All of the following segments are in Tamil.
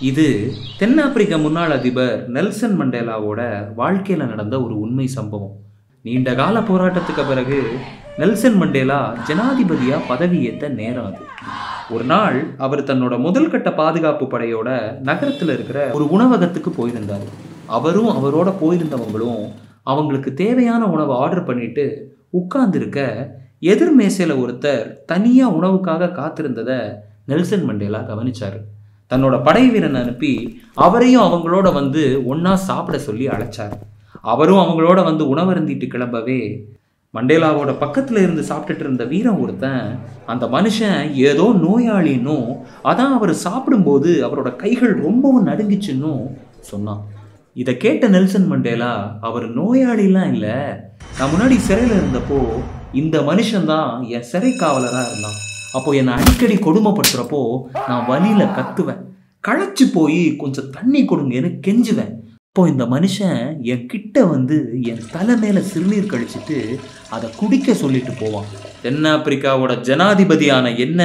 இது தென்னாப்பிரிக்க முன்னாள் அதிபர் நெல்சன் மண்டேலாவோட வாழ்க்கையில் நடந்த ஒரு உண்மை சம்பவம். நீண்ட கால போராட்டத்துக்கு பிறகு நெல்சன் மண்டேலா ஜனாதிபதியாக பதவியேற்ற நேரம் அது. ஒரு நாள் அவர் தன்னோட முதல் கட்ட பாதுகாப்பு படையோட நகரத்தில் இருக்கிற ஒரு உணவகத்துக்கு போயிருந்தார். அவரும் அவரோட போயிருந்தவங்களும் அவங்களுக்கு தேவையான உணவை ஆர்டர் பண்ணிட்டு உட்கார்ந்துருக்க எதிர் மேசையில் ஒருத்தர் தனியாக உணவுக்காக காத்திருந்ததை நெல்சன் மண்டேலா கவனிச்சார். தன்னோட படை வீரன் அனுப்பி அவரையும் அவங்களோட வந்து ஒன்றா சாப்பிட சொல்லி அழைச்சார். அவரும் அவங்களோட வந்து உணவருந்திட்டு கிளம்பவே மண்டேலாவோட பக்கத்தில் இருந்து சாப்பிட்டுட்டு இருந்த வீரன் ஒருத்தன் அந்த மனுஷன் ஏதோ நோயாளின்னும் அதான் அவர் சாப்பிடும்போது அவரோட கைகள் ரொம்பவும் நடுங்கிச்சுன்னும் சொன்னான். இதை கேட்ட நெல்சன் மண்டேலா, அவர் நோயாளிலாம் இல்லை, நான் முன்னாடி சிறையில் இருந்தப்போ இந்த மனுஷன்தான் என் சிறை காவலராக இருந்தான். அப்போ என்னை அடிக்கடி கொடுமைப்படுத்துகிறப்போ நான் வலியில் கத்துவேன், களைச்சி போய் கொஞ்சம் தண்ணி கொடுங்கன்னு கெஞ்சுவேன். இப்போ இந்த மனுஷன் என் கிட்ட வந்து என் தலை மேலே சிறுநீர் கழிச்சிட்டு அதை குடிக்க சொல்லிட்டு போவான். தென்னாப்பிரிக்காவோட ஜனாதிபதியான என்ன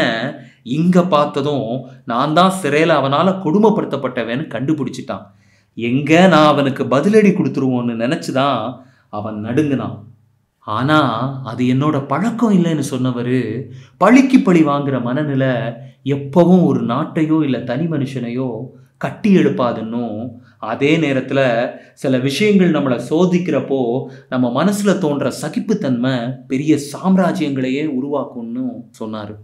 இங்கே பார்த்ததும் நான் தான் சிறையில் அவனால் கொடுமைப்படுத்தப்பட்டவன்னு கண்டுபிடிச்சிட்டான். எங்கே நான் அவனுக்கு பதிலடி கொடுத்துருவோன்னு நினச்சி தான் அவன் நடுங்கினான். ஆனால் அது என்னோட பழக்கம் இல்லைன்னு சொன்னவர் பழிக்கு பழி வாங்குகிற மனநிலை எப்பவும் ஒரு நாட்டையோ இல்லை தனி மனுஷனையோ கட்டி எழுப்பாதுன்னும், அதே நேரத்தில் சில விஷயங்கள் நம்மளை சோதிக்கிறப்போ நம்ம மனசில் தோன்ற சகிப்புத்தன்மை பெரிய சாம்ராஜ்யங்களையே உருவாக்கும்னு சொன்னார்.